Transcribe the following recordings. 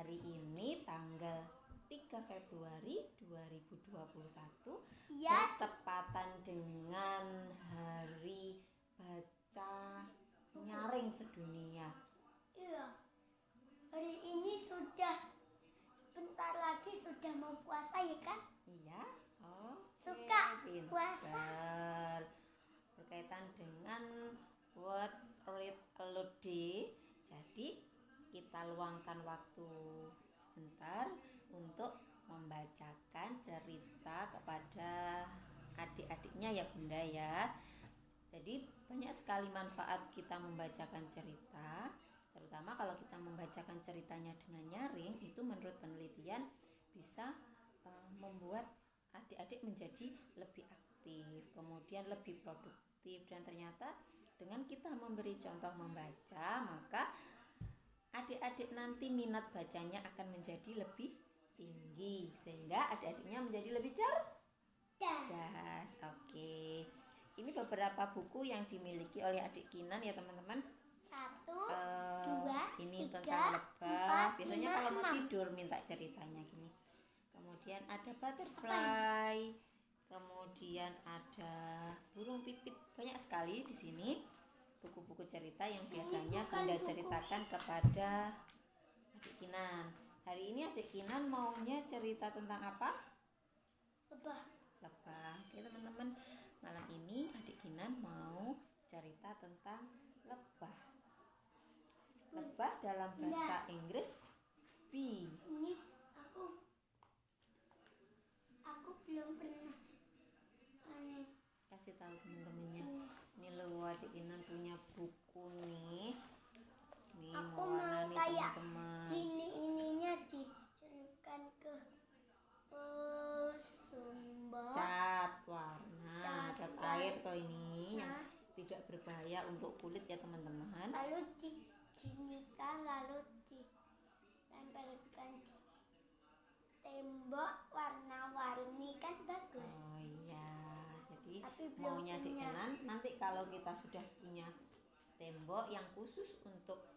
hari ini tanggal 3 Februari 2021 Ya, bertepatan dengan Hari Baca Nyaring Sedunia. iya. Hari ini sebentar lagi sudah mau puasa ya kan? Iya, Suka pinter. puasa. Berkaitan dengan World Read Aloud Day. Jadi kita luangkan waktu sebentar untuk membacakan cerita kepada adik-adiknya ya Bunda ya. Jadi banyak sekali manfaat kita membacakan cerita, terutama kalau kita membacakan ceritanya dengan nyaring, itu menurut penelitian bisa membuat adik-adik menjadi lebih aktif, kemudian lebih produktif, dan ternyata dengan kita memberi contoh membaca, maka adik-adik nanti minat bacanya akan menjadi lebih tinggi, sehingga adik-adiknya menjadi lebih cerdas. Oke. Ini beberapa buku yang dimiliki oleh adik Kinan ya teman-teman. 1, 2, Ini 3, tentang lebah. 4, Biasanya 5, kalau mau 6. tidur minta ceritanya gini. Kemudian ada butterfly. Kemudian ada burung pipit. Banyak sekali di sini buku-buku cerita yang biasanya Bunda ceritakan kepada adik Kinan. Hari ini adik Kinan maunya cerita tentang apa? Lebah. Oke teman-teman, malam ini adik Kinan mau cerita tentang lebah. Lebah dalam bahasa Inggris bee. Ini aku belum pernah Kasih tahu teman-temannya. Ini loh adik Kinan punya buku nih. Nih aku mau warna mau nih kayak teman-teman. gini ininya dicelupkan ke sumber Cat warna, cat air toh ini yang Nah. tidak berbahaya untuk kulit ya teman-teman. lalu diginikan lalu ditempelkan di tembok warna-warni kan bagus. Oh iya, jadi Tapi belum maunya adik punya. Kenan nanti kalau kita sudah punya tembok yang khusus untuk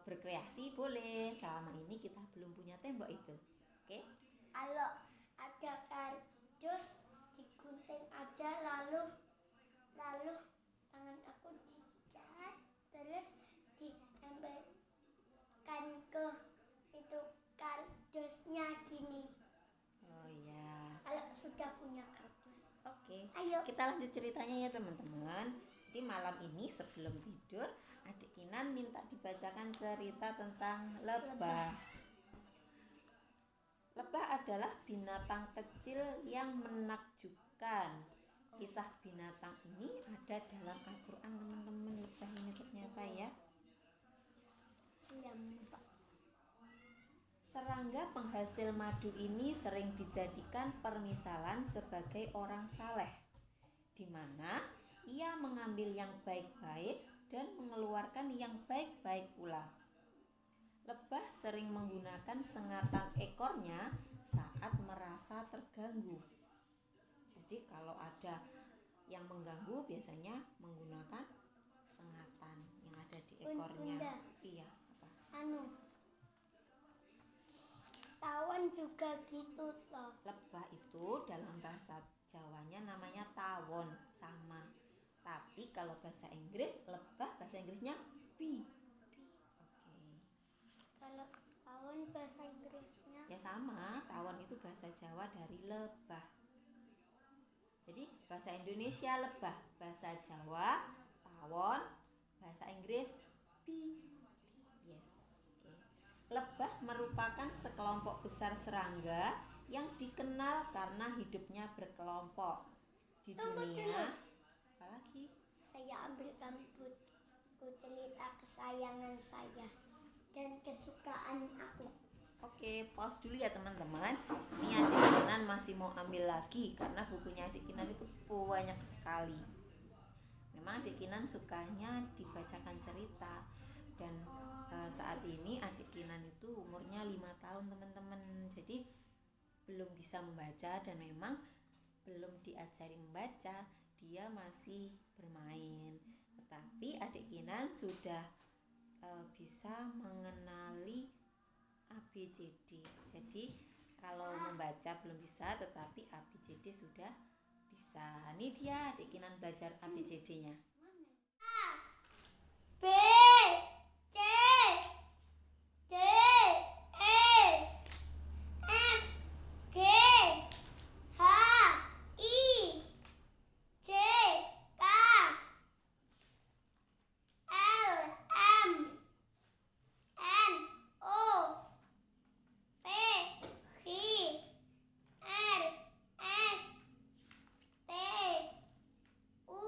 berkreasi boleh. Selama ini kita belum punya tembok itu. Oke? Kalau ada kardus digunting aja lalu tangan aku dicat terus ditempelkan ke itu kardusnya gini. Oh iya. Kalau sudah punya kardus. Oke. Ayo. Kita lanjut ceritanya ya teman-teman. Jadi malam ini sebelum tidur, adik Kinan minta dibacakan cerita tentang lebah. Lebah adalah binatang kecil yang menakjubkan. Kisah binatang ini ada dalam Al-Quran teman-teman. Lebah ini ternyata ya. Serangga penghasil madu ini sering dijadikan permisalan sebagai orang saleh, di mana ia mengambil yang baik-baik dan mengeluarkan yang baik-baik pula. Lebah sering menggunakan sengatan ekornya saat merasa terganggu. Jadi kalau ada yang mengganggu biasanya menggunakan sengatan yang ada di ekornya. Bunda. Iya, apa? Tawon juga gitu loh. Lebah itu dalam bahasa Jawanya namanya tawon, sama. Tapi kalau bahasa Inggris, lebah bahasa Inggrisnya bee. Kalau tawon bahasa Inggrisnya Ya sama, tawon itu bahasa Jawa dari lebah. Jadi bahasa Indonesia lebah, bahasa Jawa tawon, bahasa Inggris bee. Yes. Okay. Lebah merupakan sekelompok besar serangga yang dikenal karena hidupnya berkelompok di dunia. Apalagi? saya ambil rambutku cerita kesayangan saya dan kesukaan aku. Oke, pause dulu ya teman-teman. Ini adik Kinan masih mau ambil lagi karena bukunya adik Kinan itu banyak sekali. Memang adik Kinan sukanya dibacakan cerita. Dan saat ini adik Kinan itu umurnya 5 tahun teman-teman. Jadi belum bisa membaca dan memang belum diajari membaca. Dia masih bermain. Tetapi adik Kinan sudah bisa mengenali ABCD. Jadi kalau membaca belum bisa, tetapi ABCD sudah bisa. Ini dia adik Kinan belajar ABCD-nya. B C D E F G H I J K L M N O P Q R S T U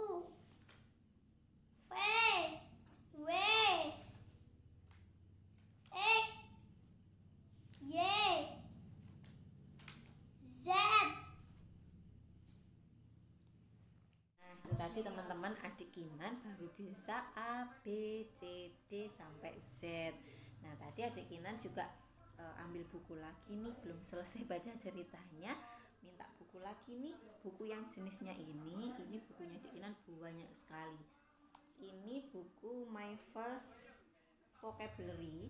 V W X Y Z. Nah, itu tadi teman-teman adik Kinan baru bisa A, B, C, D sampai Z. Nah, tadi adik Kinan juga ambil buku lagi nih, belum selesai baca ceritanya. Minta buku lagi nih, buku yang jenisnya ini bukunya adik Kinan banyak sekali. Ini buku My First Vocabulary.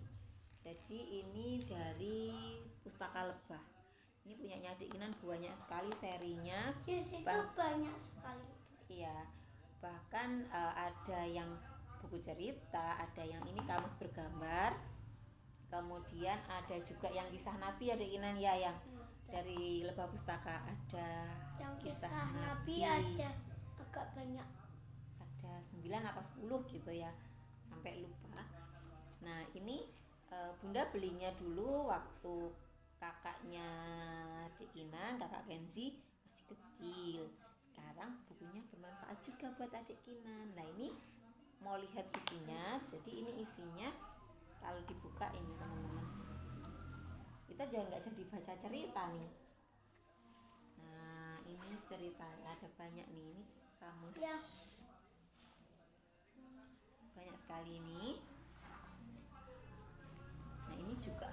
Jadi ini dari Pustaka Lebah. Ini punyanya adik Kinan banyak sekali serinya. Di situ banyak sekali. Iya, bahkan ada yang buku cerita, ada yang ini kamus bergambar, kemudian ada juga yang kisah Nabi adik Kinan ya, yang dari Lebah Pustaka ada Yang kisah Nabi ada agak banyak. ada 9 apa 10 gitu ya, sampai lupa. Nah ini Bunda belinya dulu waktu kakaknya adik Kinan, kakak Kenzi masih kecil. Sekarang bukunya bermanfaat juga buat adik Kinan. Nah ini mau lihat isinya. Jadi ini isinya kalau dibuka ini teman-teman, kita jangan nggak jadi baca cerita nih. Nah ini ceritanya ada banyak nih, ini kamus Ya. banyak sekali ini. Nah ini juga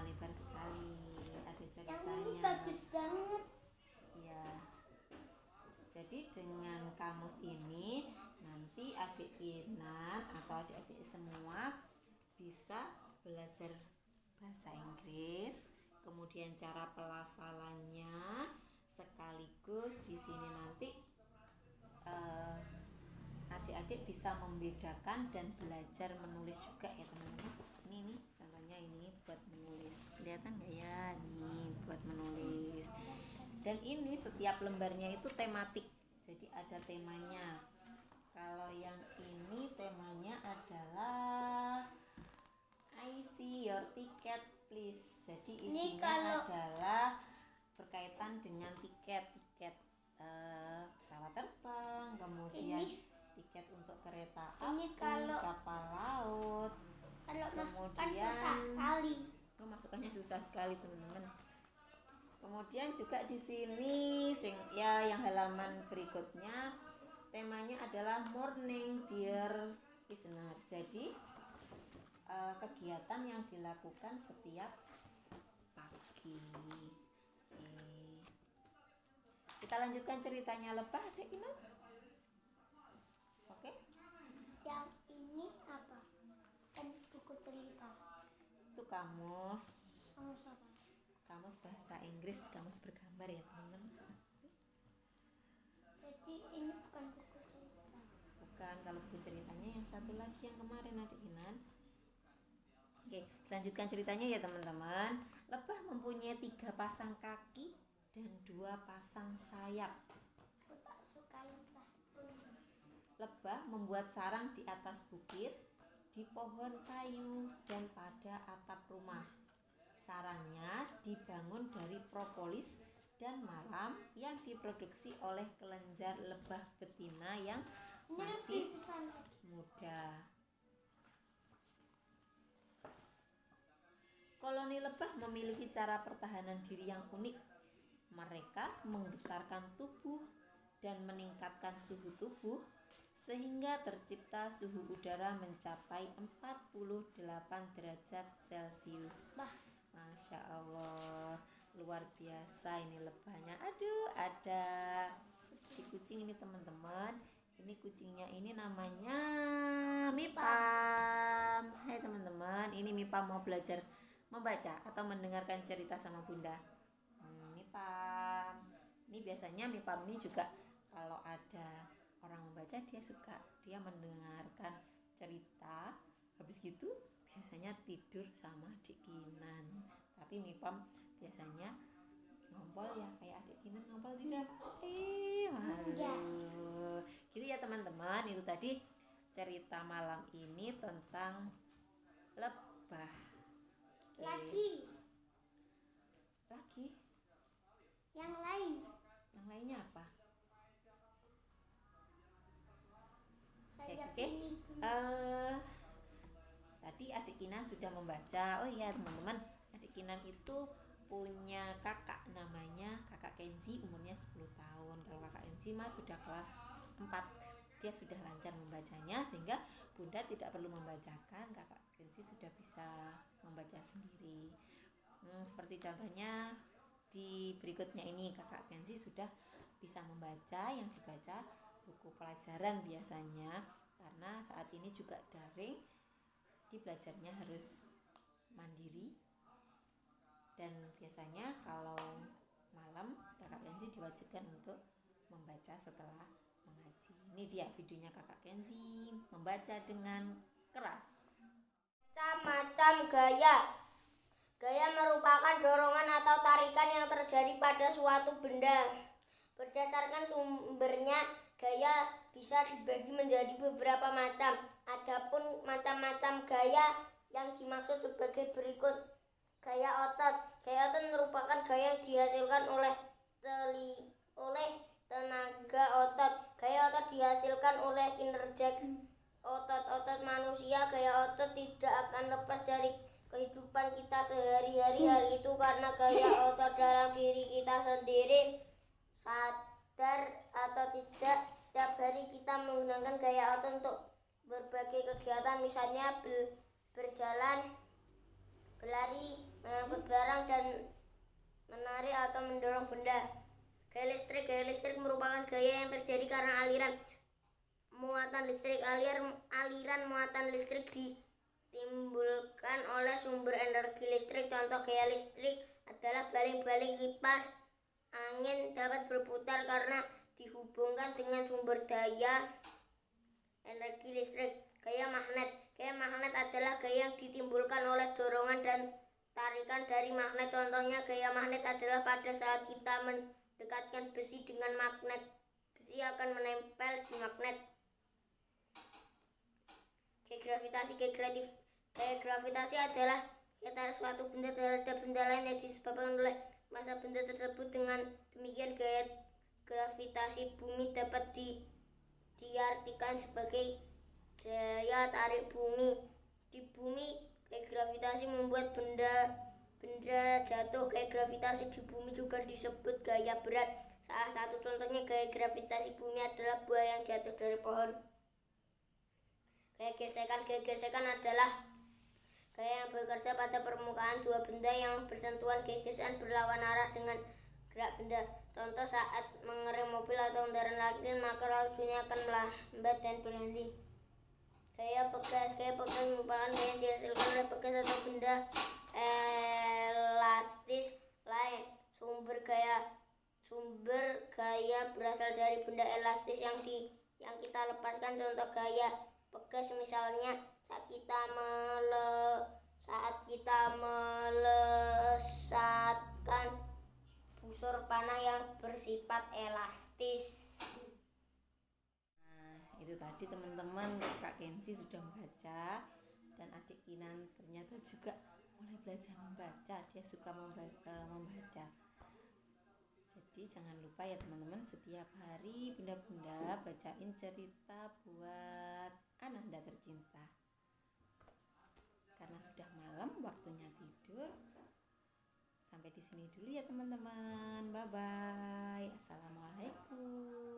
lebar sekali, ada ceritanya. Yang ini bagus banget. Ya, jadi dengan kamus ini nanti adik Kinan atau adik-adik semua bisa belajar bahasa Inggris, kemudian cara pelafalannya, sekaligus di sini nanti adik-adik bisa membedakan dan belajar menulis juga ya teman-teman. Ini contohnya ini buat menulis, kelihatan nggak ya? Nih buat menulis. Dan ini setiap lembarnya itu tematik, jadi ada temanya. Kalau yang ini temanya adalah I see your ticket please. Jadi isinya adalah berkaitan dengan tiket pesawat terbang, kemudian tiket untuk kereta api, kapal laut. Kalau masukkan Kemudian susah sekali. Masukannya susah sekali teman-teman. Kemudian juga di sini yang halaman berikutnya temanya adalah morning dear listener. Jadi kegiatan yang dilakukan setiap pagi. Kita lanjutkan ceritanya Lebah adik Kinan. Oke? Yang ini apa? Kan buku cerita. Itu kamus. Kamus apa? Kamus bahasa Inggris, kamus bergambar ya teman-teman. Jadi ini bukan buku cerita. Bukan, kalau buku ceritanya yang satu lagi yang kemarin adik Kinan. Oke, lanjutkan ceritanya ya teman-teman. Lebah mempunyai 3 pasang kaki dan 2 pasang sayap. Aku tak suka lebah. Lebah membuat sarang di atas bukit, di pohon kayu, dan pada atap rumah. Sarangnya dibangun dari propolis dan malam yang diproduksi oleh kelenjar lebah betina yang masih muda. Koloni lebah memiliki cara pertahanan diri yang unik. Mereka menggetarkan tubuh dan meningkatkan suhu tubuh sehingga tercipta suhu udara mencapai 48 derajat Celcius. Masya Allah, luar biasa ini lebahnya. Aduh, ada si kucing ini teman-teman. Ini kucingnya ini namanya Mipam. Hai teman-teman, ini Mipam mau belajar membaca atau mendengarkan cerita sama Bunda? Mipam. Ini biasanya Mipam ini juga kalau ada orang membaca dia mendengarkan cerita, habis gitu biasanya tidur sama adik Kinan. Tapi Mipam biasanya ngompol ya, kayak adik Kinan ngompol juga. Malu. Gitu ya teman-teman, itu tadi cerita malam ini tentang lebah. Lagi Yang lainnya apa? saya Oke. pilih Tadi adik Kinan sudah membaca. Oh iya teman-teman, adik Kinan itu punya kakak, namanya kakak Kenzi, umurnya 10 tahun. Kalau kakak Kenzi mah sudah kelas 4, dia sudah lancar membacanya sehingga Bunda tidak perlu membacakan, kakak Kenzi sudah bisa membaca sendiri. Seperti contohnya di berikutnya ini, kakak Kenzi sudah bisa membaca, yang dibaca buku pelajaran biasanya, karena saat ini juga daring, jadi belajarnya harus mandiri. Dan biasanya kalau malam kakak Kenzi diwajibkan untuk membaca setelah mengaji. Ini dia videonya kakak Kenzi membaca dengan keras. Macam-macam gaya. Gaya merupakan dorongan atau tarikan yang terjadi pada suatu benda. Berdasarkan sumbernya, gaya bisa dibagi menjadi beberapa macam. Adapun macam-macam gaya yang dimaksud sebagai berikut. Gaya otot. Gaya otot merupakan gaya yang dihasilkan oleh tenaga otot. Gaya otot dihasilkan oleh kinerja otot-otot manusia. Gaya otot tidak akan lepas dari kehidupan kita sehari-hari. Hal itu karena gaya otot dalam diri kita sendiri. Sadar atau tidak, setiap hari kita menggunakan gaya otot untuk berbagai kegiatan, misalnya berjalan, berlari, mengangkut barang, dan menarik atau mendorong benda. Gaya listrik. Gaya listrik merupakan gaya yang terjadi karena aliran muatan listrik. Aliran muatan listrik ditimbulkan oleh sumber energi listrik. Contoh gaya listrik adalah baling-baling kipas angin dapat berputar karena dihubungkan dengan sumber daya energi listrik. Gaya magnet. Gaya magnet adalah gaya yang ditimbulkan oleh dorongan dan tarikan dari magnet. Contohnya gaya magnet adalah pada saat kita mendekatkan besi dengan magnet, besi akan menempel di magnet. Gaya gravitasi. Gaya gravitasi adalah gaya tarik suatu benda terhadap benda lain yang disebabkan oleh massa benda tersebut. Dengan demikian, gaya gravitasi bumi dapat diartikan sebagai daya tarik bumi. Di bumi, gaya gravitasi membuat benda jatuh. Gaya gravitasi di bumi juga disebut gaya berat. Salah satu contohnya gaya gravitasi bumi adalah buah yang jatuh dari pohon. Gaya gesekan. Gaya gesekan adalah gaya yang bekerja pada permukaan dua benda yang bersentuhan. Gaya gesekan berlawan arah dengan gerak benda. Contoh saat mengerem mobil atau kendaraan lain, maka lajunya akan melambat dan berhenti. Gaya pegas. Gaya pegas merupakan gaya yang dihasilkan oleh pegas atau benda elastis lain. Sumber gaya berasal dari benda elastis yang kita lepaskan. Contoh gaya pegas misalnya saat kita melesatkan busur panah yang bersifat elastis. Itu tadi teman-teman, Kak Kenzi sudah membaca, dan adik Kinan ternyata juga mulai belajar membaca. Dia suka membaca. Jadi jangan lupa ya teman-teman, setiap hari bunda-bunda bacain cerita buat Ananda tercinta. Karena sudah malam, waktunya tidur. Sampai di sini dulu ya teman-teman. Bye bye. Assalamualaikum.